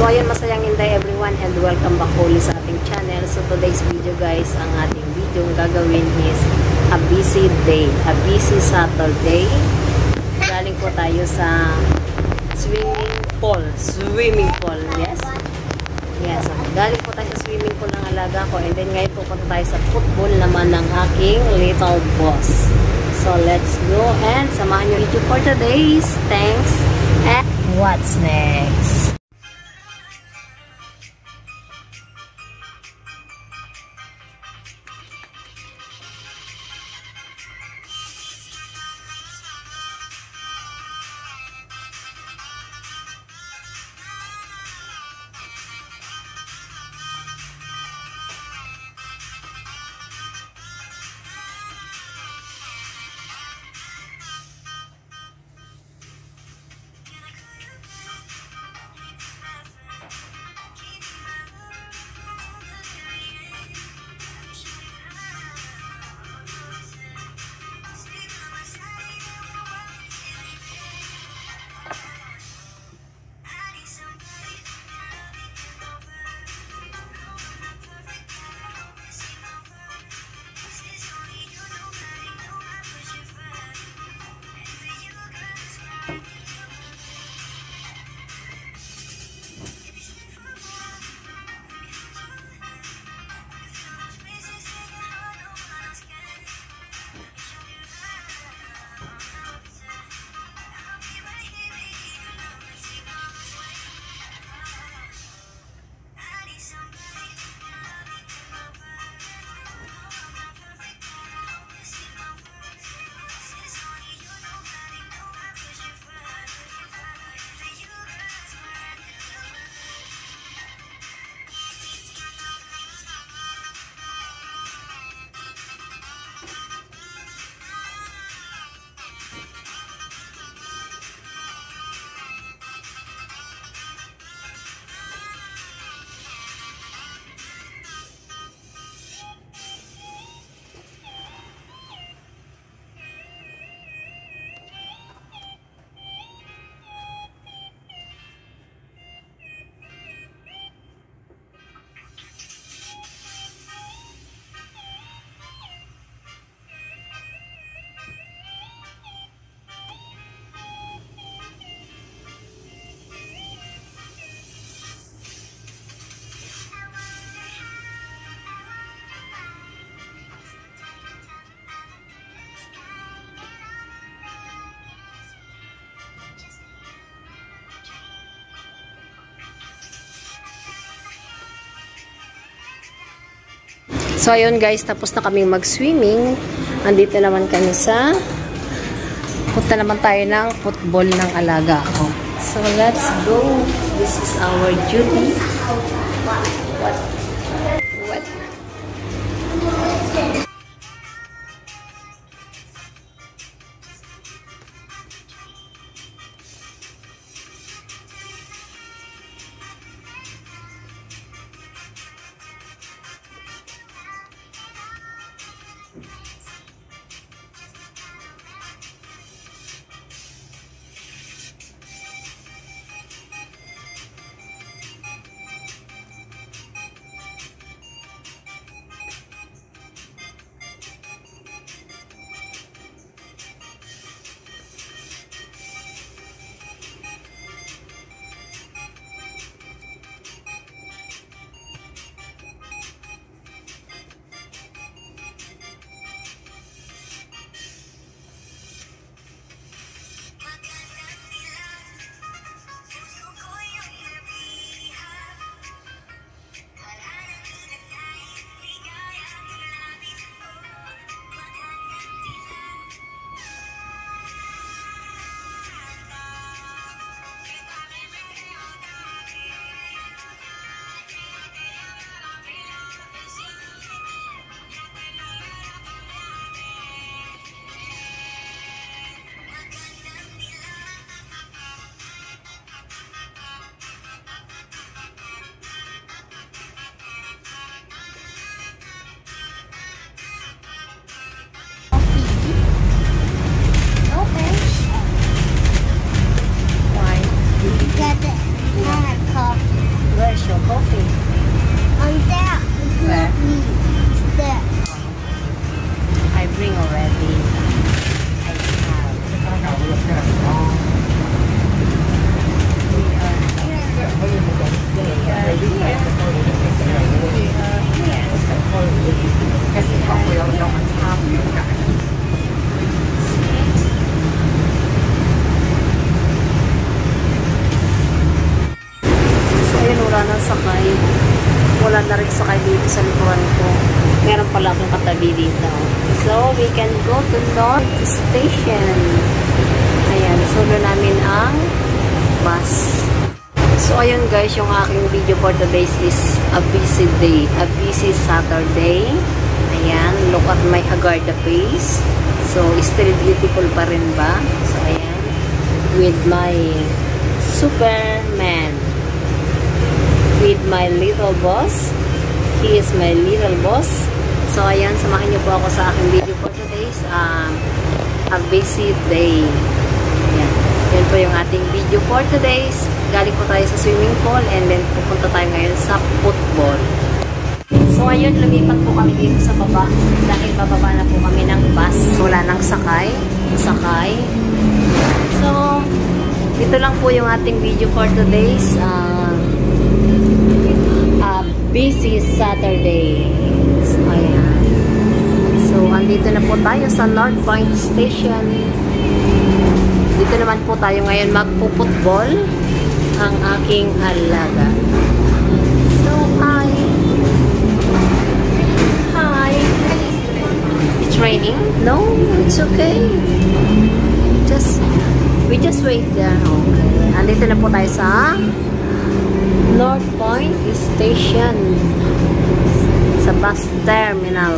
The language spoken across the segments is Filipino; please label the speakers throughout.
Speaker 1: So ayun, masayang Inday everyone and welcome back ulit sa ating channel. So today's video guys, ang ating video gagawin is a busy day, a busy Saturday. Galing po tayo sa swimming pool, yes. Yes, so, galing po tayo sa swimming pool ng alaga ko and then ngayon pupunta tayo sa football naman ng aking little boss. So let's go and samahan nyo ito for today's. Thanks and what's next? So, ayun guys, tapos na kaming mag-swimming. Andito naman kami sa punta naman tayo ng football ng alaga ko. So, let's go. This is our duty. What? wala nang sakay. Wala na rin sakay dito sa likuran ko. Meron pala akong katabi dito. So, we can go to North Station. Ayan, solo namin ang bus. So, ayun guys, yung aking video for today is a busy day. A busy Saturday. Ayan, look at my Hagarda face. So, still beautiful pa rin ba? So, ayan. With my Superman. With my little boss. He is my little boss. So, ayan, samahan niyo po ako sa aking video for today's a busy day. Ayan. Yan po yung ating video for today's. Galing po tayo sa swimming pool and then pupunta tayo ngayon sa football. So, ayun, lumipat po kami dito sa baba dahil bababa na po kami ng bus. Wala nang sakay. So, dito lang po yung ating video for today's busy Saturday. So, ayan. So, andito na po tayo sa North Point Station. Dito naman po tayo ngayon magpuputbol ang aking alaga. So, hi! It's raining? No, it's okay. We just wait there. Okay. Andito na po tayo sa North Point Station. Sa bus terminal.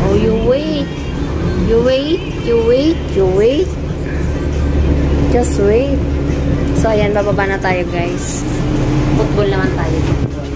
Speaker 1: Oh, you wait. Just wait. So, ayan, bababa na tayo, guys. Football naman tayo. Football.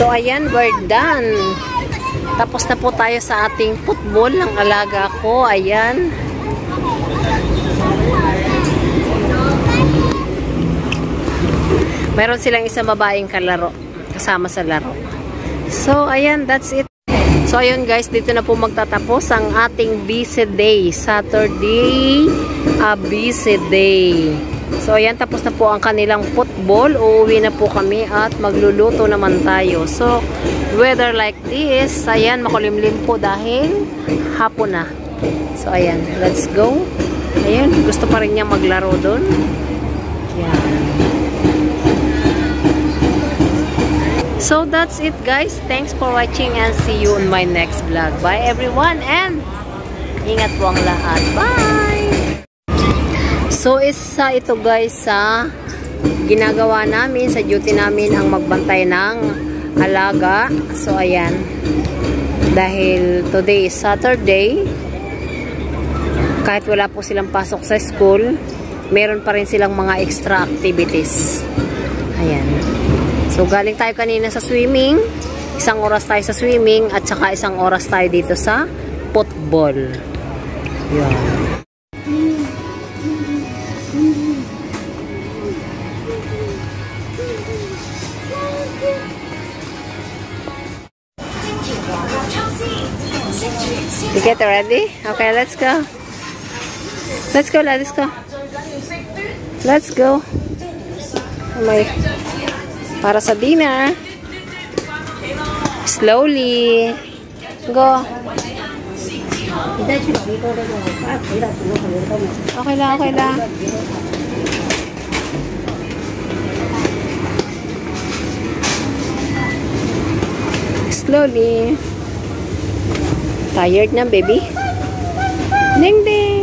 Speaker 1: So, ayan, we're done. Tapos na po tayo sa ating football ng alaga ko. Ayan. Meron silang isang babaeng kalaro. Kasama sa laro. So, ayan, that's it. So, ayun guys, dito na po magtatapos ang ating busy day. Saturday, busy day. So, ayan, tapos na po ang kanilang football. Uuwi na po kami at magluluto naman tayo. So, weather like this, ayan, makulimlim po dahil hapon na. So, ayan, let's go. Ayan, gusto pa rin niya maglaro doon. Ayan. So, that's it guys. Thanks for watching and see you on my next vlog. Bye everyone and ingat po ang lahat. Bye! So, isa ito guys sa ginagawa namin, sa duty namin ang magbantay ng alaga. So, ayan. Dahil today is Saturday, kahit wala po silang pasok sa school, meron pa rin silang mga extra activities. Ayan. So, galing tayo kanina sa swimming. Isang oras tayo sa swimming at saka isang oras tayo dito sa football. Ayan. You get ready? Okay, let's go. Let's go, let's go. Let's go. Okay. Para sa dinner. Slowly. Go. Okay lang, okay lang. Slowly. Tired na, baby? Ding ding!